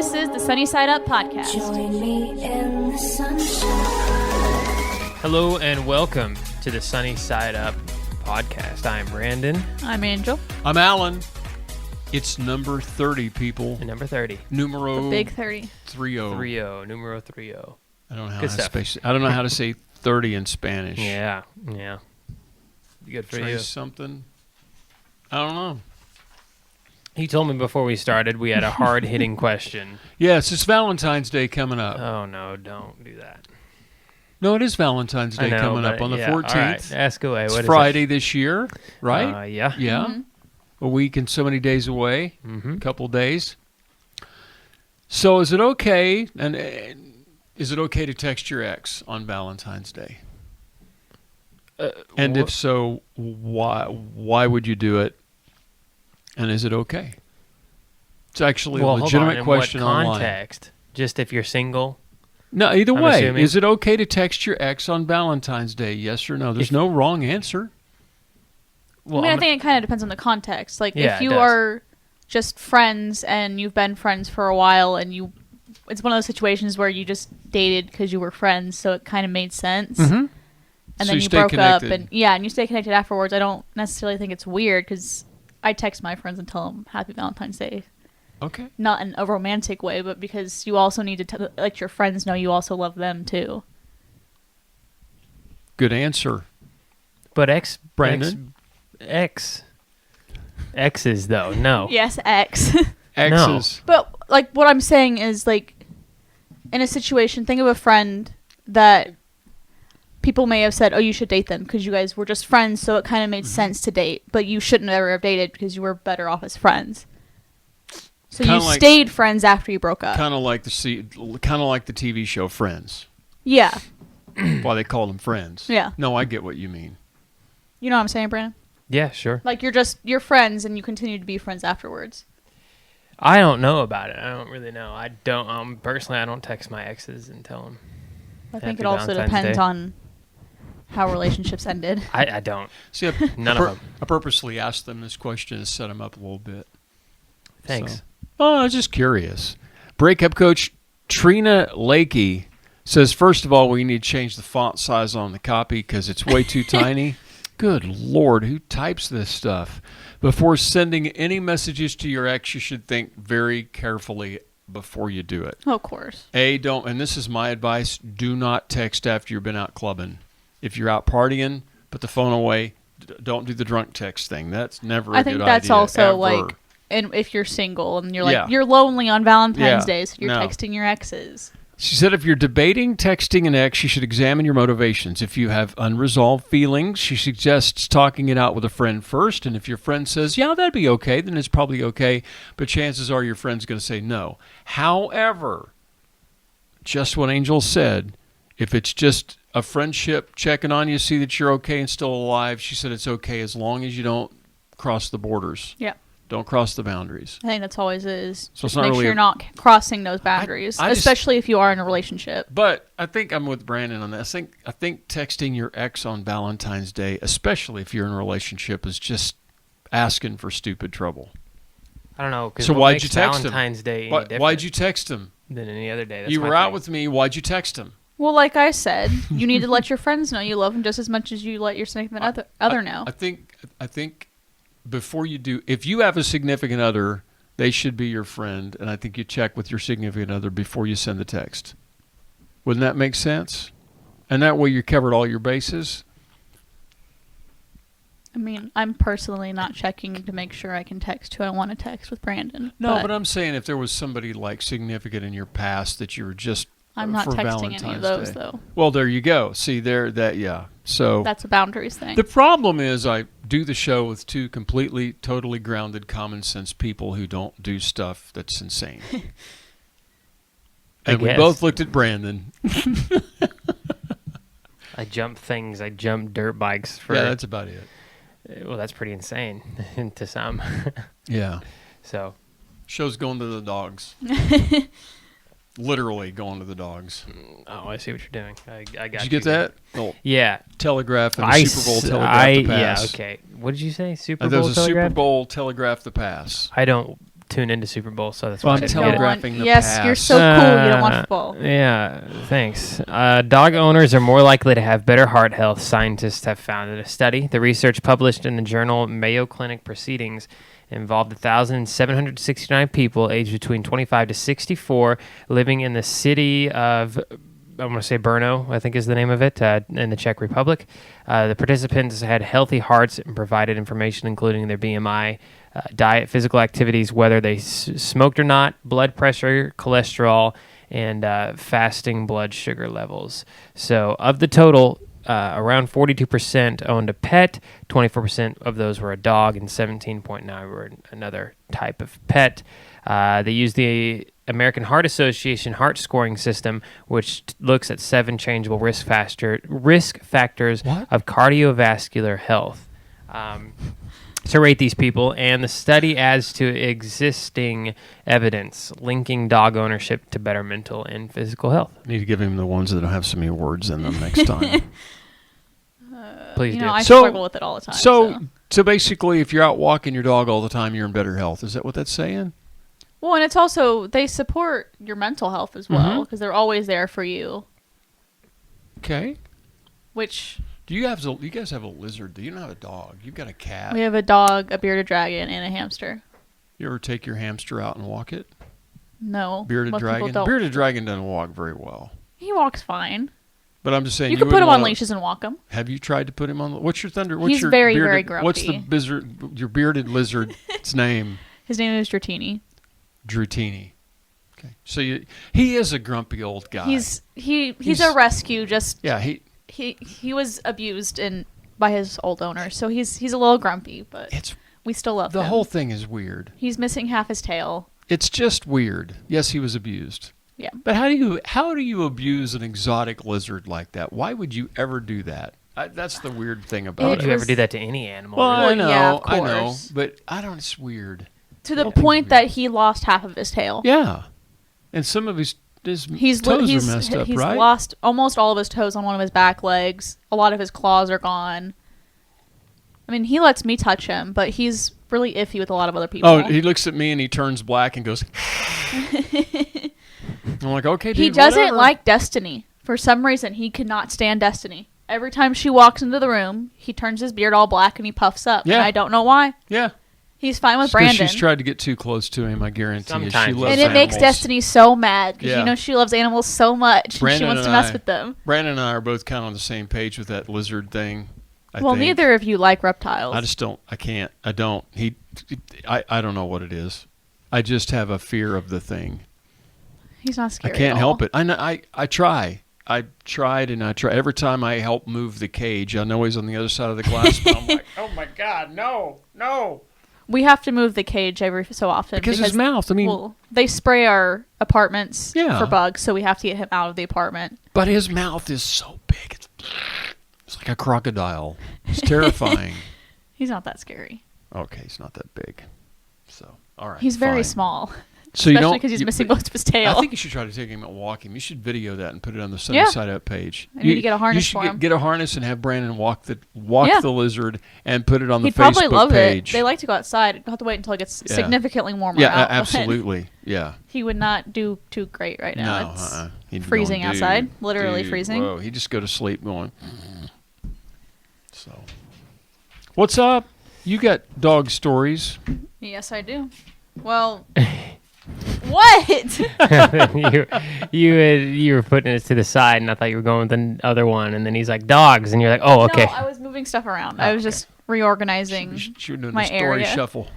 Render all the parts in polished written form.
This is the Sunny Side Up podcast. Join me in the sunshine. Hello and welcome to the Sunny Side Up podcast. I'm Brandon. I'm Angel. I'm Alan. It's number 30, people. And number 30. Numero The big 30. 30. 30. Numero 30. I don't know how Good to stuff. I don't know how to say 30 in Spanish. Yeah. Good for Try you. something. I don't know. He told me before we started we had a hard-hitting question. Yes, it's Valentine's Day coming up. Oh, no, don't do that. No, it is Valentine's I Day know, coming but up on the yeah, 14th. All right, ask away. It's What is Friday this year, right? it? Yeah. Yeah. Mm-hmm. A week and so many days away. Mm-hmm. A couple days. So is it okay is it okay to text your ex on Valentine's Day? And if so, why would you do it? And is it okay? It's actually a legitimate question in what online. context? Just if you're single? No, either I'm way, assuming. is it okay to text your ex on Valentine's Day? Yes or no? There's no wrong answer. Well, I think it kind of depends on the context. Like, Yeah, if it you does. are just friends and you've been friends for a while and it's one of those situations where you just dated because you were friends, so it kind of made sense. Mm-hmm. And So then you you stay broke up, connected. and you stay connected afterwards. I don't necessarily think it's weird because I text my friends and tell them Happy Valentine's Day. Okay. Not in a romantic way, but because you also need to let your friends know you also love them too. Good answer. But Brandon? Exes, though, no. Yes, ex. Exes. But like what I'm saying is, like, in a situation, think of a friend that people may have said, "Oh, you should date them because you guys were just friends, so it kind of made sense to date." But you shouldn't ever have dated because you were better off as friends. So Kinda you like- stayed friends after you broke up. Kind of like the TV show Friends. Yeah, Why they call them Friends. Yeah. No, I get what you mean. you know what I'm saying, Brandon? Yeah, sure. Like you're friends and you continue to be friends afterwards. I don't know about it. I don't really know. I don't. Personally, I don't text my exes and tell them. I think Happy it also Valentine's depends Day. on how relationships ended. I don't. See, None of them. I purposely asked them this question to set them up a little bit. Thanks. So- Oh, I was just curious. Breakup coach Trina Lakey says, first of all, we need to change the font size on the copy because it's way too tiny. Good Lord, who types this stuff? Before sending any messages to your ex, you should think very carefully before you do it. Oh, of course. Don't, and this is my advice, do not text after you've been out clubbing. If you're out partying, put the phone away. Don't do the drunk text thing. That's never a I good think idea. that's also ever. like, and if you're single and you're like, Yeah. you're lonely on Valentine's Yeah. Day, so you're No. texting your exes. She said if you're debating texting an ex, you should examine your motivations. If you have unresolved feelings, she suggests talking it out with a friend first. And if your friend says, yeah, that'd be okay, then it's probably okay. But chances are your friend's going to say no. However, just what Angel said, if it's just a friendship checking on you, see that you're okay and still alive, she said it's okay as long as you don't cross the borders. Yeah. Don't cross the boundaries. I think that's always is. So it's Just not make really sure a- you're not crossing those boundaries, I just- especially if you are in a relationship. But I think I'm with Brandon on that. I think texting your ex on Valentine's Day, especially if you're in a relationship, is just asking for stupid trouble. I don't know. 'Cause So what why'd makes you text Valentine's Day any Why'd different you text him? than any other day? That's You my were out thing. with me. Why'd you text him? Well, like I said, you need to let your friends know you love them just as much as you let your significant other know. I think before you do, if you have a significant other, they should be your friend, and I think you check with your significant other before you send the text. Wouldn't that make sense? And that way you covered all your bases. I mean, I'm personally not checking to make sure I can text who I want to text with Brandon. No, but I'm saying if there was somebody like significant in your past that you were just I'm not for texting Valentine's any of those, Day. though. Well, there you go. See, yeah. So That's a boundaries thing. the problem is I do the show with two completely, totally grounded, common sense people who don't do stuff that's insane. And we guess. both looked at Brandon. I jump things. I jump dirt bikes for. Yeah, that's about it. Well, that's pretty insane to some. Yeah. So Show's going to the dogs. Literally going to the dogs. Oh, I see what you're doing. I got Did you get that? Oh, Yeah. telegraph and the Super Bowl telegraph the pass. Yeah, okay. What did you say? Super There Bowl was a telegraph? Super Bowl telegraph the pass. I don't tune into Super Bowl, so that's Well, why I I'm didn't Don't get it. telegraphing the yes, you're past. so cool. You don't watch football. Yeah, thanks. Dog owners are more likely to have better heart health, scientists have found in a study. The research published in the journal Mayo Clinic Proceedings involved 1,769 people aged between 25 to 64 living in the city of, I want to say Brno, I think is the name of it, in the Czech Republic. The participants had healthy hearts and provided information including their BMI, diet, physical activities, whether they smoked or not, blood pressure, cholesterol, and fasting blood sugar levels. So of the total, around 42% owned a pet, 24% of those were a dog, and 17.9% were another type of pet. They used the American Heart Association heart scoring system, which looks at 7 changeable risk factors of cardiovascular health. To rate these people, and the study adds to existing evidence linking dog ownership to better mental and physical health. Need to give him the ones that don't have so many words in them next time. Please You do. know, I So- struggle with it all the time. So basically, if you're out walking your dog all the time, you're in better health. Is that what that's saying? Well, and it's also, they support your mental health as well, because they're always there for you, Okay. which Do you guys have a lizard? You don't have a dog. You've got a cat. we have a dog, a bearded dragon, and a hamster. You ever take your hamster out and walk it? No. Bearded most people dragon. don't. Bearded dragon doesn't walk very well. He walks fine. But I'm just saying You can put wouldn't him on wanna- leashes and walk him. Have you tried to put him on? What's your thunder? What's He's your very, bearded, very grumpy. What's your bearded lizard's name? His name is Dratini. Drutini. Okay. So he is a grumpy old guy. He's a rescue. Just yeah. he was abused by his old owner, so he's a little grumpy, but It's we still love the him. whole thing is weird. He's missing half his tail. It's just weird. Yes, he was abused. Yeah. But how do you abuse an exotic lizard like that? Why would you ever do that? That's the weird thing about Would it. you ever do that to any animal? Well, really? I know, yeah, of I know, course. but I don't. It's weird. To the point that he lost half of his tail. Yeah, and some of his He's toes are messed up, he's right? lost almost all of his toes on one of his back legs. A lot of his claws are gone. I mean, he lets me touch him, but he's really iffy with a lot of other people. Oh, he looks at me and he turns black and goes. I'm like, okay, dude. He doesn't whatever. like Destiny. For some reason, he cannot stand Destiny. Every time she walks into the room, he turns his beard all black and he puffs up. Yeah. And I don't know why. Yeah. He's fine with It's 'cause Brandon. she's tried to get too close to him. I guarantee you. She Sometimes. loves And it makes animals. Destiny so mad because Yeah. you know she loves animals so much and she Brandon wants to and mess I- with them. Brandon and I are both kind of on the same page with that lizard thing. I Well, think. neither of you like reptiles. I just don't. I can't. I don't. I don't know what it is. I just have a fear of the thing. He's not I scary. can't at help all. it. I know. I try. I tried and I try. Every time I help move the cage, I know he's on the other side of the glass. But I'm like, oh my god, no. We have to move the cage every so often Because his mouth. I mean, well, they spray our apartments Yeah. for bugs, so we have to get him out of the apartment. but his mouth is so big. It's like a crocodile. It's terrifying. He's not that scary. Okay, he's not that big. So, all right. He's very fine. small, So you especially don't because he's you- missing most of his tail. I think you should try to take him out walking. You should video that and put it on the Sunny Yeah. Side Up page. I need to get a harness You should for him. get a harness and have Brandon walk Yeah. the lizard and put it on He'd the probably Facebook love page. it. They like to go outside. You'll have to wait until it gets Yeah. significantly warmer yeah, out. but absolutely. Yeah. He would not do too great right now. No, It's He'd be freezing going, outside. "Dude, Literally dude, freezing. Whoa, he'd just go to sleep going. So, what's up? You got dog stories. Yes, I do. Well, what? you were putting it to the side, and I thought you were going with the other one, and then he's like dogs, and you're like, oh, okay. No, I was moving stuff around. I was just reorganizing. You're doing my a story area. shuffle.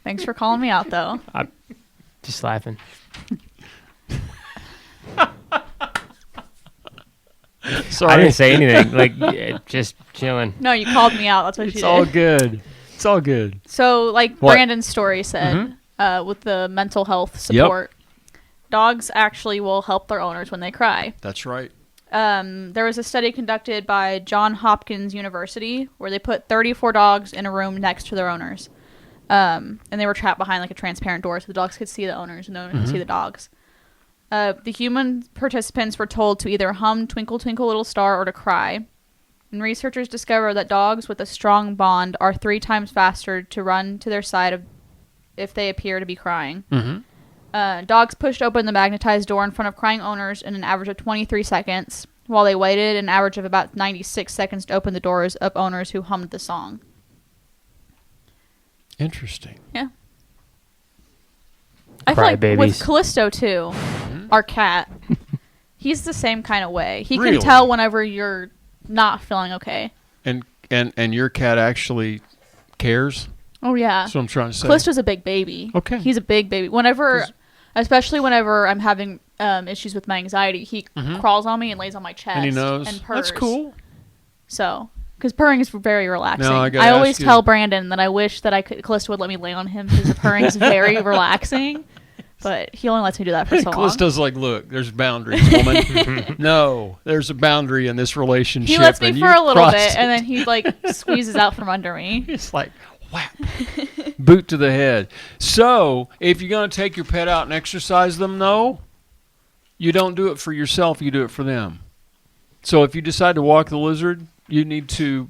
Thanks for calling me out, though. Just laughing. Sorry. I didn't say anything. Like, just chilling. No, you called me out. That's what you It's did. all good. It's all good. So, like What? Brandon's story said, with the mental health support, dogs actually will help their owners when they cry. That's right. There was a study conducted by Johns Hopkins University where they put 34 dogs in a room next to their owners. And they were trapped behind like a transparent door so the dogs could see the owners and the owners could see the dogs. The human participants were told to either hum Twinkle Twinkle Little Star or to cry. And researchers discovered that dogs with a strong bond are 3 times faster to run to their side if they appear to be crying. Mm-hmm. Dogs pushed open the magnetized door in front of crying owners in an average of 23 seconds, while they waited an average of about 96 seconds to open the doors of owners who hummed the song. Interesting. Yeah. I feel like Crybabies. with Callisto, too, our cat, he's the same kind of way. He Really? can tell whenever you're not feeling okay. And your cat actually cares? Oh, yeah. That's what I'm trying to say. Callisto's a big baby. Okay. He's a big baby. Especially whenever I'm having issues with my anxiety, he crawls on me and lays on my chest. And he knows. And purrs. That's cool. So, because purring is very relaxing. Now, I gotta I always ask you- tell Brandon that I wish that Callisto would let me lay on him because the purring is very relaxing. But he only lets me do that for so long. Callisto's like, look, there's boundaries, woman. No, there's a boundary in this relationship. He lets me and for you a little crossed bit, it. and then he squeezes out from under me. It's like, whap. Boot to the head. So, if you're going to take your pet out and exercise them, though, you don't do it for yourself, you do it for them. So, if you decide to walk the lizard, you need to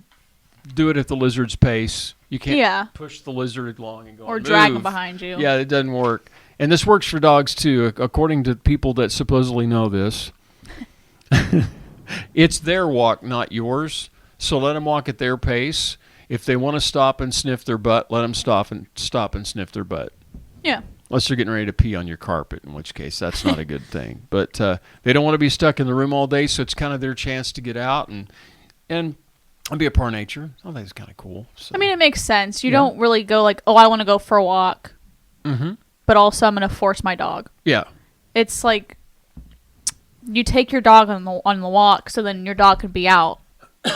do it at the lizard's pace. You can't push the lizard along and go, Or drag him move. behind you. Yeah, it doesn't work. And this works for dogs, too, according to people that supposedly know this. It's their walk, not yours. So let them walk at their pace. If they want to stop and sniff their butt, let them stop and sniff their butt. Yeah. Unless they're getting ready to pee on your carpet, in which case that's not a good thing. But they don't want to be stuck in the room all day, so it's kind of their chance to get out and be a part of nature. I think it's kind of cool. So. I mean, it makes sense. You don't really go like, oh, I want to go for a walk. Mm-hmm. But also I'm going to force my dog. Yeah. It's like you take your dog on the walk so then your dog could be out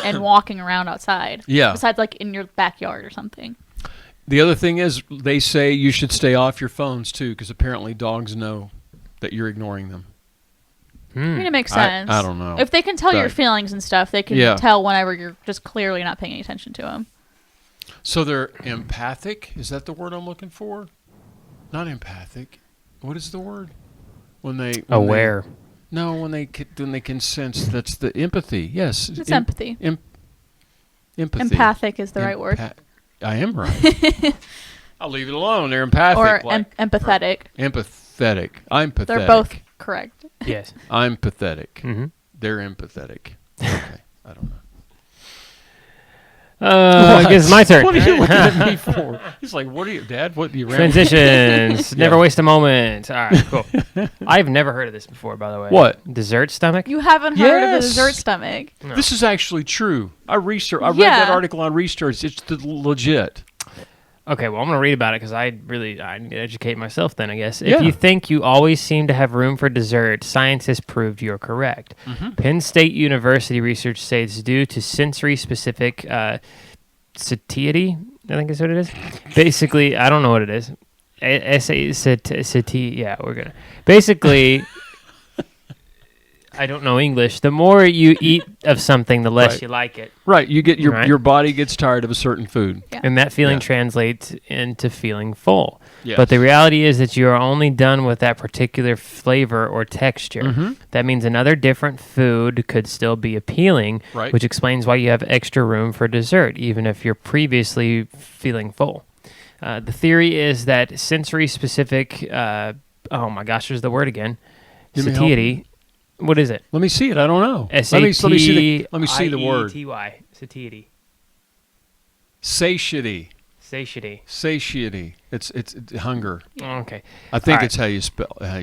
and walking around outside. Yeah. Besides like in your backyard or something. The other thing is they say you should stay off your phones, too, because apparently dogs know that you're ignoring them. I mean, it makes sense. I don't know. If they can tell your But- feelings and stuff, they can tell whenever you're just clearly not paying any attention to them. So they're empathic? Is that the word I'm looking for? Not empathic. What is the word? When Aware. when they can sense. That's the empathy. Yes. It's empathy. Empathy. Empathic is the right word. I am right. I'll leave it alone. They're empathic. Or empathetic. Empathetic. I'm pathetic. They're both correct. Yes. I'm pathetic. Mm-hmm. They're empathetic. Okay. I don't know. I guess it's my turn. What are you looking at me for? He's like, what are you, Dad? What do you Transitions. Never waste a moment. All right, cool. I've never heard of this before, by the way. What? Dessert stomach? You haven't heard of a Yes. dessert stomach. No. This is actually true. I read that article on research. It's legit. Okay, well, I'm going to read about it because I need to educate myself then, I guess. Yeah. If you think you always seem to have room for dessert, scientists proved you're correct. Mm-hmm. Penn State University research says it's due to sensory-specific satiety, I think is what it is. Basically, I don't know what it is. Satiety, yeah, we're going to. Basically, I don't know English. The more you eat of something, the less Right. you like it. Right. You get Right. your body gets tired of a certain food. Yeah. And that feeling Yeah. translates into feeling full. Yes. But the reality is that you are only done with that particular flavor or texture. Mhm. That means another different food could still be appealing, Right. which explains why you have extra room for dessert, even if you're previously feeling full. The theory is that sensory-specific, oh my gosh, there's the word again, Give me satiety. What is it? Let me see it. I don't know. Let me see the word. S-A-T-I-E-T-Y. Satiety. Satiety. Satiety. Satiety. It's hunger. Okay. I think All it's how you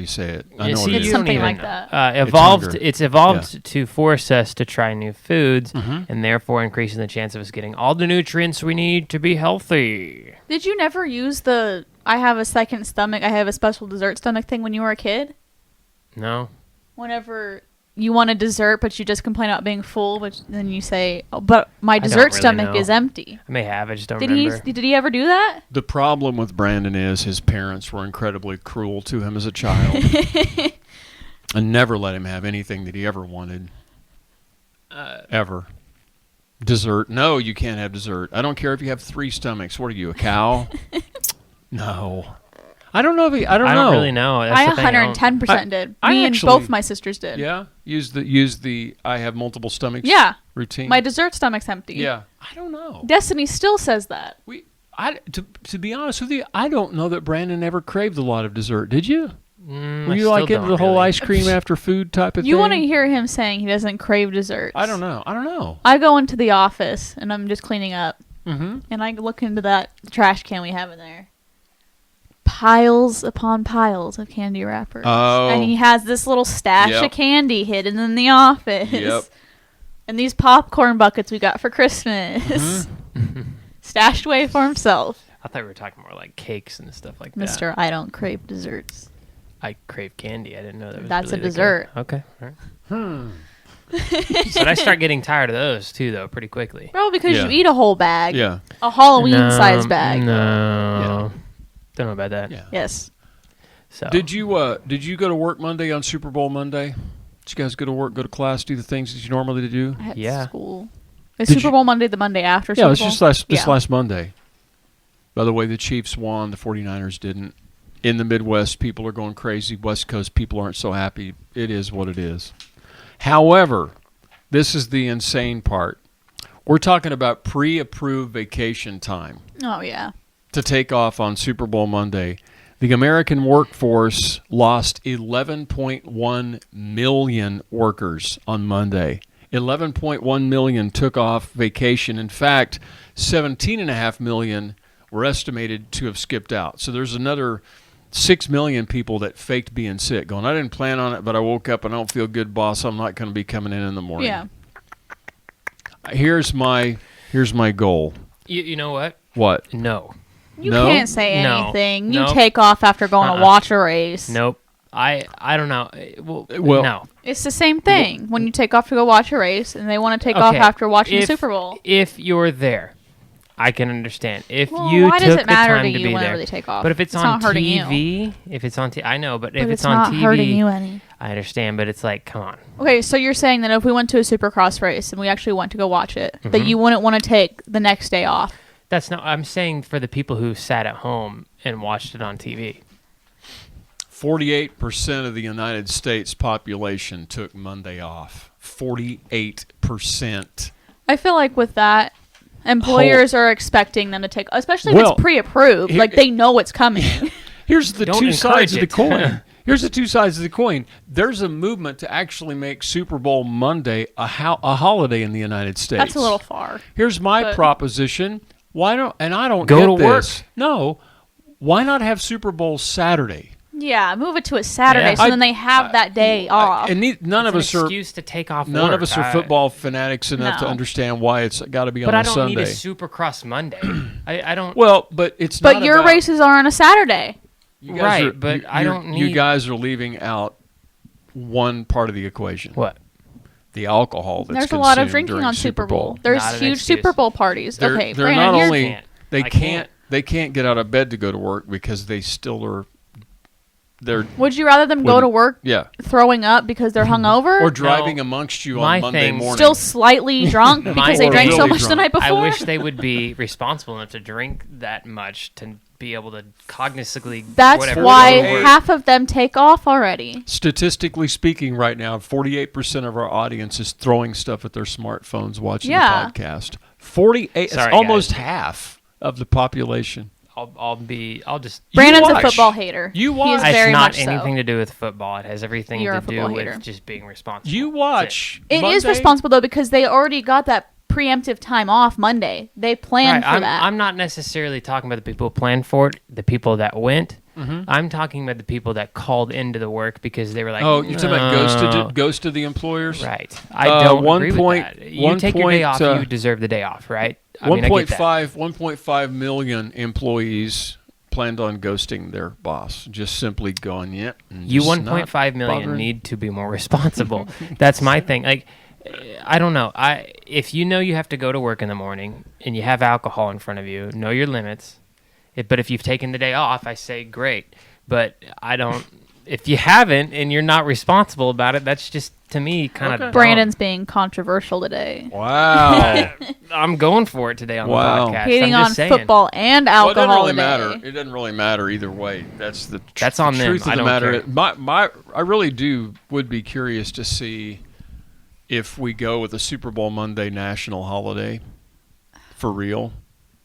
say it. I Yeah, know see, what it It's is. something even like know. that. Evolved. hunger. It's evolved to force us to try new foods, Mhm. and therefore increasing the chance of us getting all the nutrients we need to be healthy. Did you never use the I have a second stomach, I have a special dessert stomach thing when you were a kid? No. Whenever you want a dessert, but you just complain about being full, but then you say, oh, but my don't dessert really stomach know. is empty. I may have. I just don't Did remember. he ever do that? The problem with Brandon is his parents were incredibly cruel to him as a child and never let him have anything that he ever wanted. Ever. Dessert. No, you can't have dessert. I don't care if you have 3 stomachs. What are you, a cow? No. I don't know if I don't know. I don't really know. That's I the thing, I don't- 110% did. I Me and actually- both my sisters did. Yeah? Use the I have multiple stomachs Yeah. routine. My dessert stomach's empty. Yeah. I don't know. Destiny still says that. To be honest with you, I don't know that Brandon ever craved a lot of dessert. Did you? Were I you still like into don't the whole really. ice cream after food type of You thing? want to hear him saying he doesn't crave desserts. I don't know. I go into the office and I'm just cleaning up, Mm-hmm. and I look into that trash can we have in there. Piles upon piles of candy wrappers. Oh. And he has this little stash Yep. of candy hidden in the office. Yep. And these popcorn buckets we got for Christmas. Mm-hmm. Stashed away for himself. I thought we were talking more like cakes and stuff like that. Mister, I don't crave desserts. I crave candy. I didn't know that was That's really a dessert. Okay. All right. But I start getting tired of those too, though, pretty quickly. Bro, because Yeah. you eat a whole bag. Yeah. A Halloween-sized bag. No. Don't know about that. Yeah. Yes. So Did you go to work Monday on Super Bowl Monday? Did you guys go to work, go to class, do the things that you normally do? I had Yeah. school. Is Did Super you- Bowl Monday the Monday after Yeah, Super it was Bowl? just last Monday. By the way, the Chiefs won. The 49ers didn't. In the Midwest, people are going crazy. West Coast people aren't so happy. It is what it is. However, this is the insane part. We're talking about pre-approved vacation time Oh, yeah. to take off on Super Bowl Monday. The American workforce lost 11.1 million workers on Monday. 11.1 million took off vacation. In fact, 17.5 million were estimated to have skipped out. So there's another 6 million people that faked being sick, going, I didn't plan on it, but I woke up and I don't feel good, boss. I'm not going to be coming in the morning. Yeah. Here's my goal. You know what? What? No. You No? can't say No. anything. You No. take off after going to Uh-uh. watch a race. Nope. I don't know. Well- no. It's the same thing when you take off to go watch a race and they want to take off Okay, after watching the if- Super Bowl. If you're there, I can understand. If Well, you why took does it matter the time to to you be whenever there, they take off? but if it's on not hurting you. TV, if it's on I know, but if But it's on not TV, hurting you any. I understand. But it's like, come on. Okay, so you're saying that if we went to a Supercross race and we actually went to go watch it, that you wouldn't want to take the next day off. That's not. I'm saying for the people who sat at home and watched it on TV. 48% of the United States population took Monday off. 48%. I feel like with that, employers are expecting them to take, especially if Well, it's pre-approved. here- Like they know it's coming. Here's the Don't two sides of the encourage it. coin. Here's the two sides of the coin. There's a movement to actually make Super Bowl Monday a holiday in the United States. That's a little far. Here's my but- proposition. Why don't, and I don't Go get to work. this. No. Why not have Super Bowl Saturday? Yeah, move it to a Saturday Yeah. so then they have that day off. And none of It's us an are excuse to take off none of work. us are football fanatics enough to No. understand why it's got to be But on I a don't Sunday. need a Supercross Monday. I don't. Well, but it's but not your about, races are on a Saturday. you guys Right, are- but you- I you're- don't You need- guys are leaving out one part of the equation. What? The alcohol that's There's a lot of consumed drinking during on Super Bowl. Not There's an huge excuse. Super Bowl parties. They're, Okay, they're Brandon, not you're only Can't. they I can't. can't get out of bed to go to work because they still are. They're would you rather them go Wouldn't- to work yeah, throwing up because they're hungover? or driving amongst you my on Monday thing- morning. still slightly drunk because they Or drank so really much the drunk. night before? I wish they would be responsible enough to drink that much to be able to cognitively. That's whatever, why go to work. half of them take off already. Statistically speaking, right now, 48% of our audience is throwing stuff at their smartphones watching Yeah. the podcast. 48, Sorry, it's almost guys. half of the population. I'll just. Brandon's a watch. football hater. You He watch. is It's very not much so. anything to do with football. It has everything You're to a football do hater. with just being responsible. You That's watch. It is Monday. responsible though because they already got that preemptive time off Monday. They planned Right, for that. I'm not necessarily talking about the people who planned for it, the people that went. Mm-hmm. I'm talking about the people that called into the work because they were like, Oh, you're talking about "No." ghost to the employers? Right. I don't one agree point- with that. You one take your day point, off, you deserve the day off, right? I mean, I get that. 1.5 million employees planned on ghosting their boss, just simply going, yeah. and You just 1.5 not million bothering. need to be more responsible. That's my thing. Like, I don't know. If you know you have to go to work in the morning and you have alcohol in front of you, know your limits. But if you've taken the day off, I say great. But I don't. If you haven't and you're not responsible about it, that's just to me kind of Brandon's being controversial today. Wow. I'm going for it today on Wow. the podcast. Hating I'm on just saying. football and Well, it doesn't alcohol really today. matter. It doesn't really matter either way. That's the That's on them. truth of I the don't matter. care. I really would be curious to see if we go with a Super Bowl Monday national holiday for real.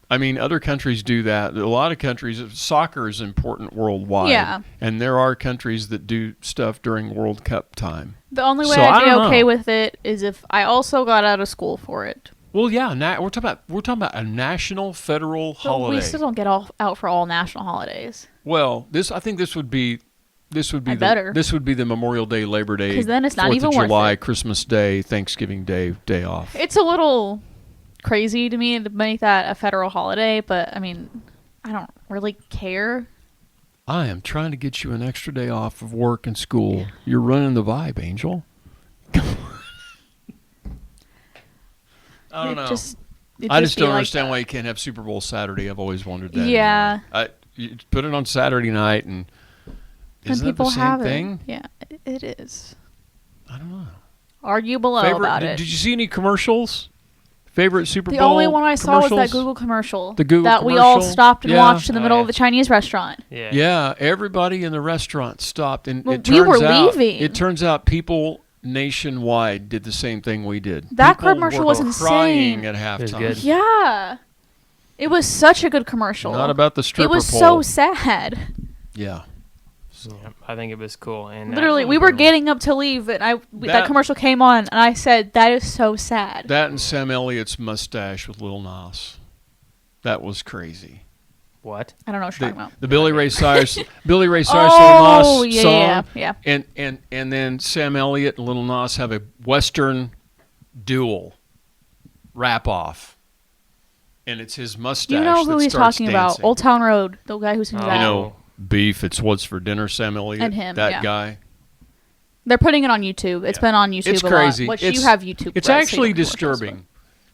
I mean, other countries do that. A lot of countries, soccer is important worldwide. Yeah. And there are countries that do stuff during World Cup time. The only way So, I I'd be don't okay know. with it is if I also got out of school for it. Well, yeah, we're talking about a national federal But holiday. we still don't get out for all national holidays. Well, I think this would be better. this would be the Memorial Day, Labor Day, 'Cause then it's not 4th even of worth July, it. Christmas Day, Thanksgiving Day off. It's a little crazy to me to make that a federal holiday, but I mean, I don't really care. I am trying to get you an extra day off of work and school. You're running the vibe, Angel. I don't know. I just don't understand why you can't have Super Bowl Saturday. I've always wondered that. Yeah. Anyway. You put it on Saturday night, and isn't it the same thing? Yeah, it is. I don't know. Argue below about it. Did you see any commercials? Favorite Super The Bowl only one I saw was that commercials? Google commercial. The Google that we all commercial? stopped and Yeah. watched in the Oh, middle yeah. of the Chinese restaurant. Yeah. Yeah, everybody in the restaurant stopped, and Well, it we turns were out leaving. it turns out people nationwide did the same thing we did. That People commercial were was crying insane. at It was halftime. good. Yeah. It was such a good commercial. Not about the stripper It was pole. so sad. Yeah. Yeah, I think it was cool. And Literally, we were getting up to leave, and that That- commercial came on, and I said, "That is so sad." That and Sam Elliott's mustache with Lil Nas. That was crazy. What? I don't know what you're talking about. The Billy Ray Cyrus Lil Oh, Nas yeah, song. yeah. And then Sam Elliott and Lil Nas have a Western duel rap off. And it's his mustache. You know who that he's starts talking about? dancing. Old Town Road, the guy who sings Oh. that. You know, Beef, it's What's for Dinner, Sam Elliott. And him, that yeah. guy. They're putting it on YouTube. It's been on YouTube It's a crazy. lot. Which It's- you have YouTube. It's right, so you actually don't watch those, disturbing.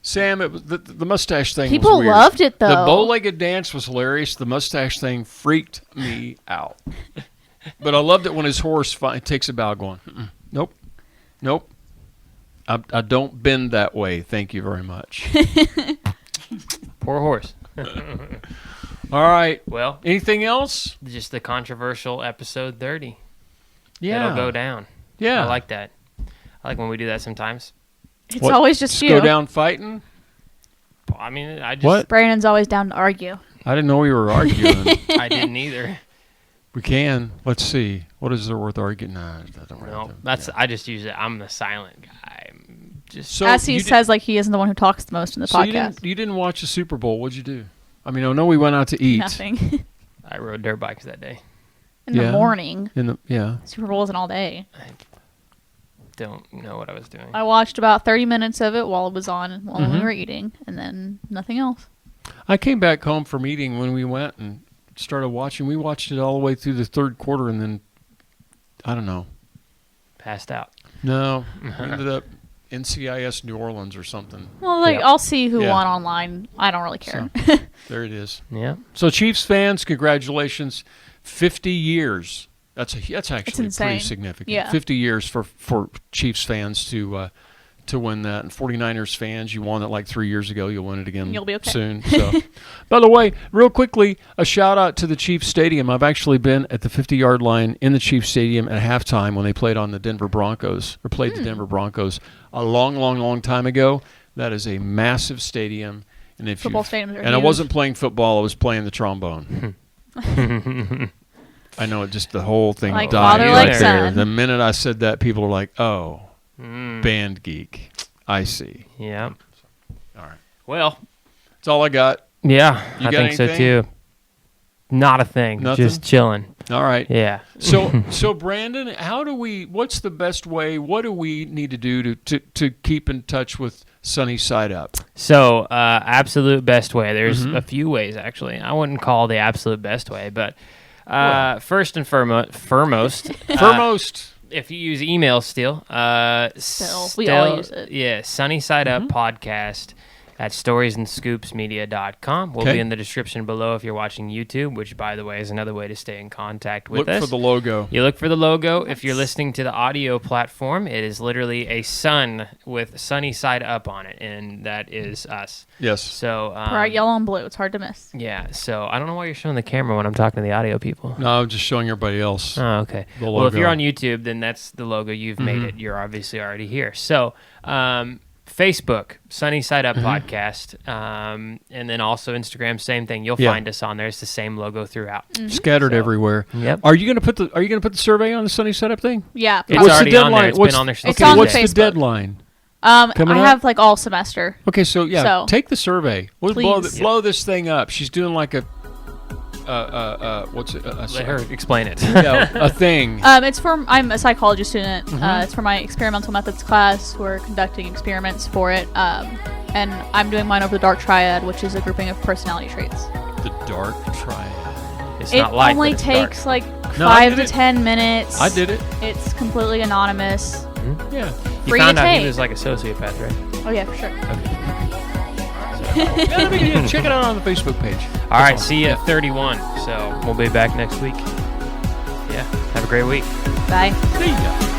Sam, it was, the mustache thing People was weird. loved it, though. The bow-legged dance was hilarious. The mustache thing freaked me out. But I loved it when his horse takes a bow going, nope, nope. I don't bend that way. Thank you very much. Poor horse. All right. Well, Anything else? just the controversial episode 30. Yeah. It'll go down. Yeah. I like that. I like when we do that sometimes. It's What, always just you. go down fighting? I mean, I just What? Brandon's always down to argue. I didn't know we were arguing. I didn't either. We can. Let's see. What is there worth arguing? Nah, that don't No, matter. that's Yeah. I just use it. I'm the silent guy. I'm just So As he you did- says, like he isn't the one who talks the most in the So podcast. you didn't watch the Super Bowl. What'd you do? I mean, I know we went out to eat. Nothing. I rode dirt bikes that day. In Yeah. the morning. Yeah. Super Bowl isn't all day. Don't know what I was doing. I watched about 30 minutes of it while it was on, while we Mhm. were eating, and then nothing else. I came back home from eating when we went and started watching. We watched it all the way through the third quarter, and then I don't know. Passed out. No, we ended up NCIS New Orleans or something. Well, like Yeah. I'll see who Yeah. won online. I don't really care. There it is. Yeah. So Chiefs fans, congratulations! 50 years. That's actually pretty insane. significant. Yeah. 50 years for Chiefs fans to win that, and 49ers fans, you won it like 3 years ago. You'll win it again You'll be okay. soon. So, by the way, real quickly, a shout out to the Chiefs Stadium. I've actually been at the 50-yard line in the Chiefs Stadium at halftime when they played on the Denver Broncos or played the Denver Broncos a long time ago. That is a massive stadium, and if Football you stadiums are and I huge. wasn't playing football, I was playing the trombone. I know, just the whole thing Like died father, right like there. son. The minute I said that, people are like, "Oh, Mm. band geek." I see. Yeah. All right, Well, that's all I got. yeah, You I got think so anything? too. Not a thing. Nothing? Just chilling. All right. Yeah. So Brandon, what's the best way? What do we need to do to keep in touch with Sunny Side Up? So, absolute best way. There's Mhm. a few ways, actually. I wouldn't call the absolute best way, but first and foremost, if you use email still, we all use it. Yeah, sunnysideuppodcast at storiesandscoopsmedia.com. We'll Okay. be in the description below if you're watching YouTube, which, by the way, is another way to stay in contact with Look us. for the logo. You look for the logo. If you're listening to the audio platform, it is literally a sun with sunny side up on it, and that is us. Yes. So, Bright yellow and blue. It's hard to miss. yeah. So I don't know why you're showing the camera when I'm talking to the audio people. No, I'm just showing everybody else. Oh, okay. The Well, if you're logo. on YouTube, then that's the logo. You've made it. You're obviously already here. So, Facebook, Sunny Side Up Mm-hmm. Podcast, and then also Instagram, same thing. You'll Yeah. find us on there. It's the same logo throughout. Scattered So, everywhere. Yep. Are you gonna put the survey on the Sunny Side Up thing? Yeah. It's What's the already on deadline? there. It's What's- been on there since It's on What's Tuesday. the Facebook. deadline? I coming up? have like all semester. Okay, so So- take the survey. We'll Please. blow this thing up. She's doing like a what's it? Let her explain it. Yeah, a thing. I'm a psychology student. It's for my experimental methods class. We're conducting experiments for it. And I'm doing mine over the dark triad, which is a grouping of personality traits. The dark triad. It's It not light, only but it's takes dark. like No, I 5 did to it. 10 minutes. I did it. It's completely anonymous. Yeah. You free to found out he take. was like a sociopath, right? Oh yeah, for sure. Yeah, check it out on the Facebook page. All right, see you at 31. So we'll be back next week. Yeah, have a great week. Bye. See ya.